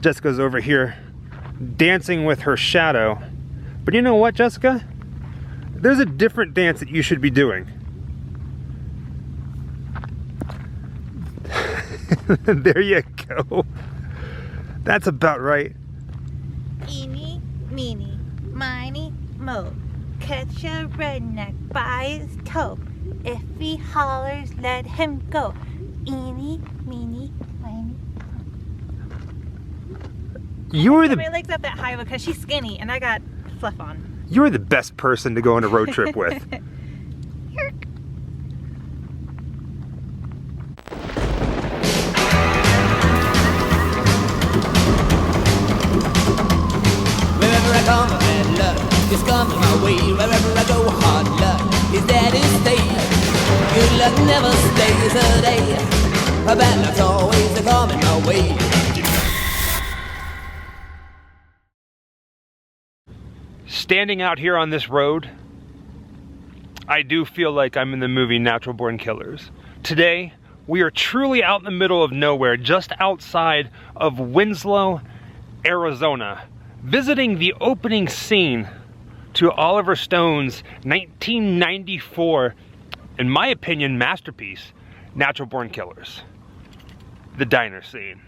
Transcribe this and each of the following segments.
Jessica's over here dancing with her shadow. But you know what, Jessica? There's a different dance that you should be doing. There you go. That's about right. Eeny, meeny, miny, mo. Catch a redneck by his toe. If he hollers, let him go. Eeny, meeny, miny. You were the. My legs up that high because she's skinny and I got fluff on. You're the best person to go on a road trip with. Wherever I come, bad luck is coming my way. Wherever I go, hard luck is there to stay. Good luck never stays a day. A bad luck's always coming my way. Standing out here on this road, I do feel like I'm in the movie Natural Born Killers. Today, we are truly out in the middle of nowhere, just outside of Winslow, Arizona, visiting the opening scene to Oliver Stone's 1994, in my opinion, masterpiece, Natural Born Killers. The diner scene.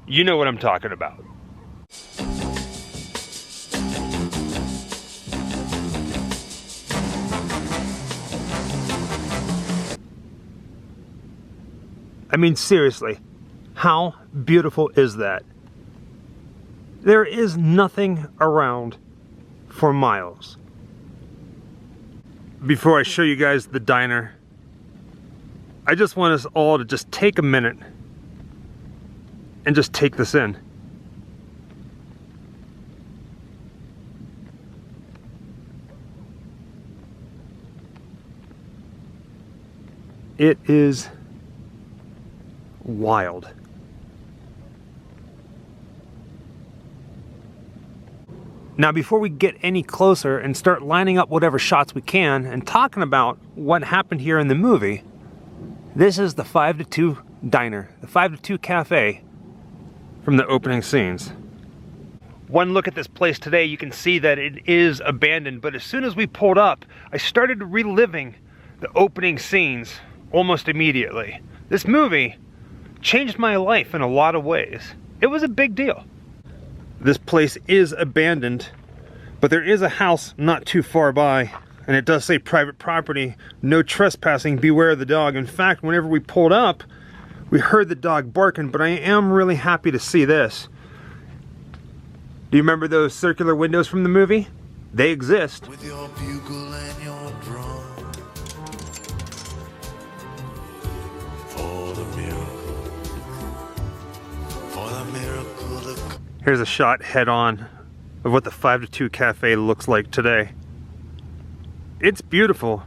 You know what I'm talking about. I mean, seriously, how beautiful is that? There is nothing around for miles. Before I show you guys the diner, I just want us all to just take a minute and just take this in. It is wild. Now, before we get any closer and start lining up whatever shots we can and talking about what happened here in the movie, this is the 5 to 2 diner, the 5 to 2 cafe from the opening scenes. One look at this place today, you can see that it is abandoned, but as soon as we pulled up, I started reliving the opening scenes almost immediately. This movie changed my life in a lot of ways. It was a big deal. This place is abandoned, but there is a house not too far by, and it does say private property, no trespassing, beware of the dog. In fact, whenever we pulled up, we heard the dog barking, but I am really happy to see this. Do you remember those circular windows from the movie? They exist. With your bugle and your drum. For the miracle. For the miracle that... Here's a shot head-on of what the 5 to 2 cafe looks like today. It's beautiful,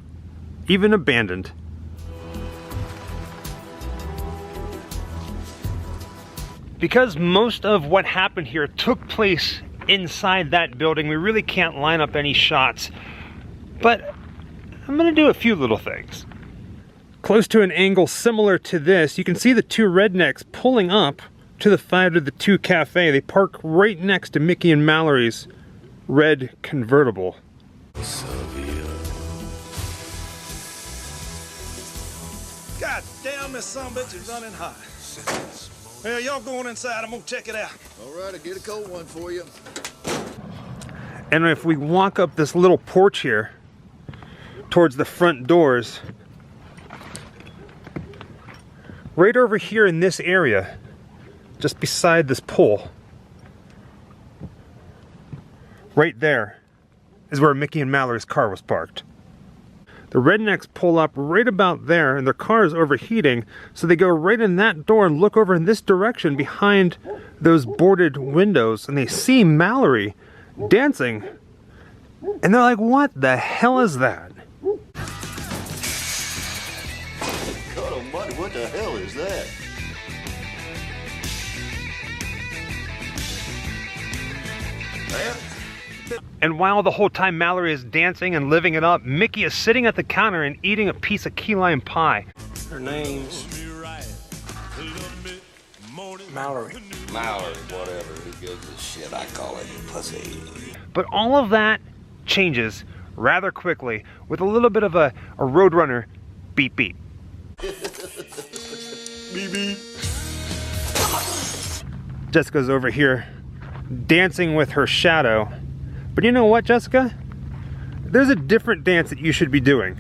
even abandoned. Because most of what happened here took place inside that building, we really can't line up any shots. But I'm gonna do a few little things. Close to an angle similar to this, you can see the two rednecks pulling up to the 5 to 2 cafe. They park right next to Mickey and Mallory's red convertible. God damn, this son of a bitch is running hot. Well, y'all going inside, I'm gonna check it out. All right, I'll get a cold one for you. And if we walk up this little porch here towards the front doors, right over here in this area, just beside this pole, right there is where Mickey and Mallory's car was parked. The rednecks pull up right about there and their car is overheating, so they go right in that door and look over in this direction behind those boarded windows, and they see Mallory dancing, and they're like, what the hell is that? God almighty, what the hell is that? And while the whole time Mallory is dancing and living it up, Mickey is sitting at the counter and eating a piece of key lime pie. Her name's Mallory. Mallard, whatever. Who gives a shit? I call it pussy. But all of that changes rather quickly with a little bit of a Roadrunner beep beep. Beep beep. Jessica's over here dancing with her shadow. But you know what, Jessica? There's a different dance that you should be doing.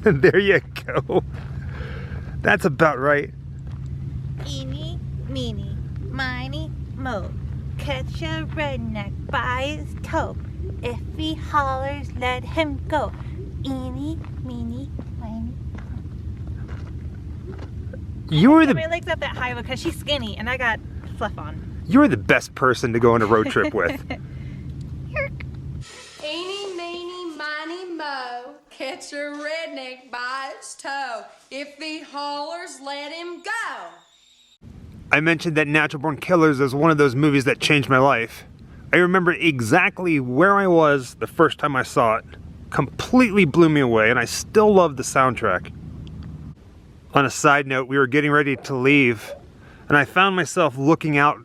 There you go. That's about right. Eeny, meeny, miny, moe. Catch a redneck by his toe. If he hollers, let him go. Eeny, meeny, miny. You were My legs up that high because she's skinny and I got fluff on. You're the best person to go on a road trip with. Eeny, meeny, miny, moe. Catch a redneck by his toe. If he hollers, let him go. I mentioned that Natural Born Killers is one of those movies that changed my life. I remember exactly where I was the first time I saw it. Completely blew me away, and I still love the soundtrack. On a side note, we were getting ready to leave, and I found myself looking out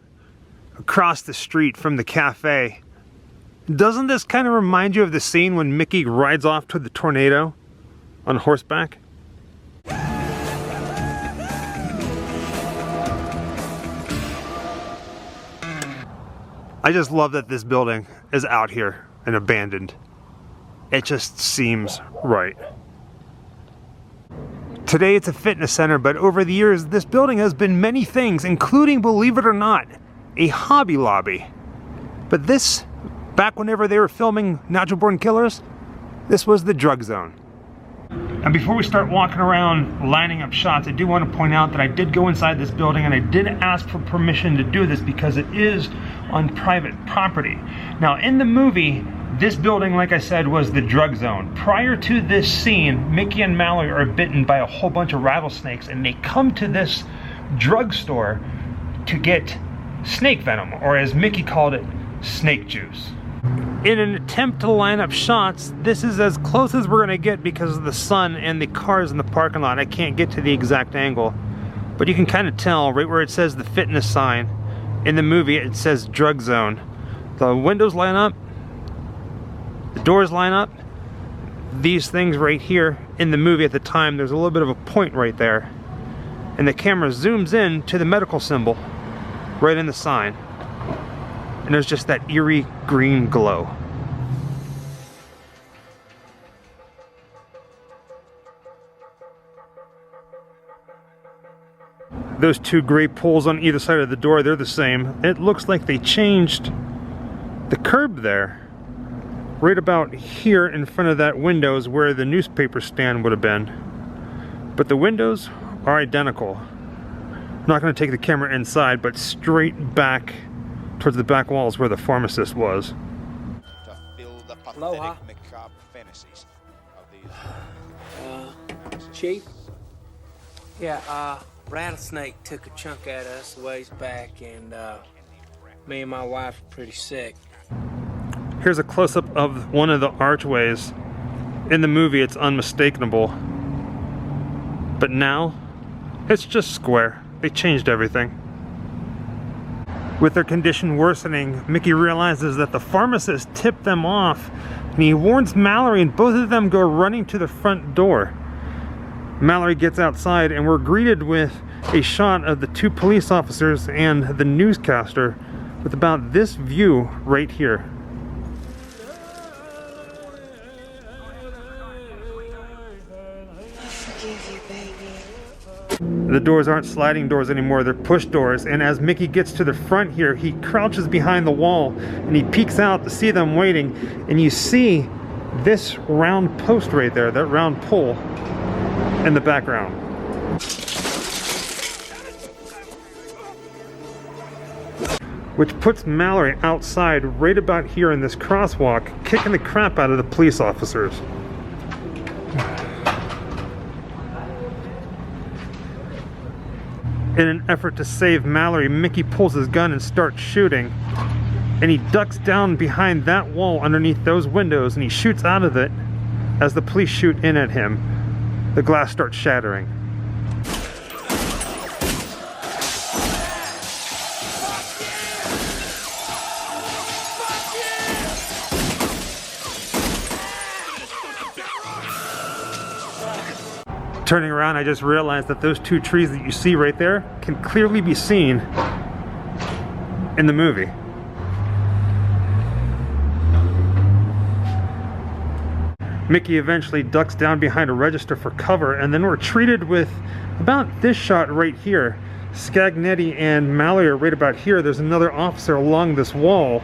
across the street from the cafe. Doesn't this kind of remind you of the scene when Mickey rides off to the tornado on horseback? I just love that this building is out here and abandoned. It just seems right. Today it's a fitness center, but over the years this building has been many things, including, believe it or not, a Hobby Lobby. But this, back whenever they were filming Natural Born Killers, this was the drug zone. And before we start walking around lining up shots, I do want to point out that I did go inside this building and I did ask for permission to do this because it is on private property. Now in the movie, this building, like I said, was the drug zone. Prior to this scene, Mickey and Mallory are bitten by a whole bunch of rattlesnakes and they come to this drugstore to get snake venom, or as Mickey called it, snake juice. In an attempt to line up shots, this is as close as we're gonna get because of the sun and the cars in the parking lot. I can't get to the exact angle, but you can kind of tell right where it says the fitness sign. In the movie, it says drug zone. The windows line up, the doors line up. These things right here in the movie at the time, there's a little bit of a point right there. And the camera zooms in to the medical symbol right in the sign. And there's just that eerie green glow. Those two gray poles on either side of the door, they're the same. It looks like they changed the curb there. Right about here in front of that window is where the newspaper stand would have been. But the windows are identical. I'm not going to take the camera inside, but straight back towards the back walls where the pharmacist was. To fill the pathetic Aloha. macabre fantasies of these Chief? Yeah, rattlesnake took a chunk at us a ways back, and me and my wife are pretty sick. Here's a close-up of one of the archways. In the movie, it's unmistakable. But now, it's just square. They changed everything. With their condition worsening, Mickey realizes that the pharmacist tipped them off, and he warns Mallory, and both of them go running to the front door. Mallory gets outside, and we're greeted with a shot of the two police officers and the newscaster with about this view right here. The doors aren't sliding doors anymore, they're push doors, and as Mickey gets to the front here, he crouches behind the wall and he peeks out to see them waiting, and you see this round post right there, that round pole in the background. Which puts Mallory outside right about here in this crosswalk, kicking the crap out of the police officers. In an effort to save Mallory, Mickey pulls his gun and starts shooting. And he ducks down behind that wall underneath those windows and he shoots out of it as the police shoot in at him. The glass starts shattering. Turning around, I just realized that those two trees that you see right there can clearly be seen in the movie. Mickey eventually ducks down behind a register for cover, and then we're treated with about this shot right here. Scagnetti and Mallory are right about here. There's another officer along this wall,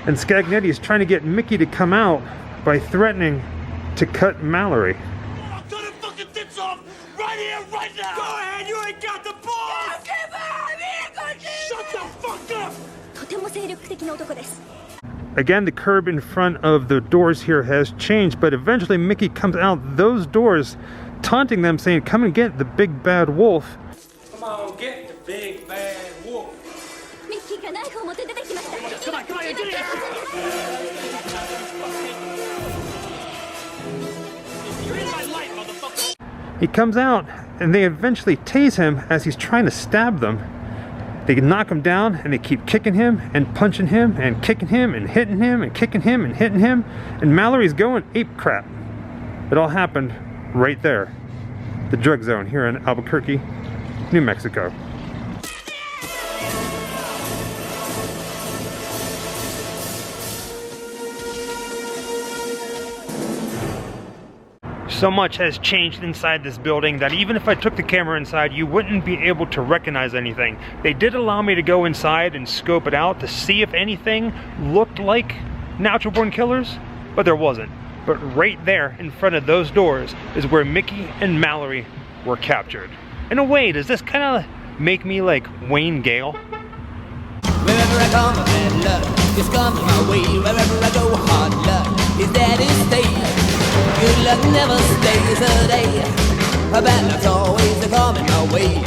and Scagnetti is trying to get Mickey to come out by threatening to cut Mallory. I'm cutting fucking tits off right here, right now! Go ahead, you ain't got the balls! Shut the fuck up! Again, the curb in front of the doors here has changed, but eventually Mickey comes out those doors, taunting them, saying, "Come and get the big bad wolf." Come on, get the big bad wolf. Come on, get it! You're in my life, motherfucker! He comes out, and they eventually tase him as he's trying to stab them. They knock him down, and they keep kicking him and punching him and kicking him and hitting him and kicking him and hitting him, and Mallory's going ape crap. It all happened right there, the drug zone here in Albuquerque, New Mexico. So much has changed inside this building that even if I took the camera inside, you wouldn't be able to recognize anything. They did allow me to go inside and scope it out to see if anything looked like natural born killers, but there wasn't. But right there in front of those doors is where Mickey and Mallory were captured. In a way, does this kind of make me like Wayne Gale? Wherever I come, bad luck is coming my way. Wherever I go, hard luck is there to stay. Good luck never stays a day. A bad luck's always coming my way.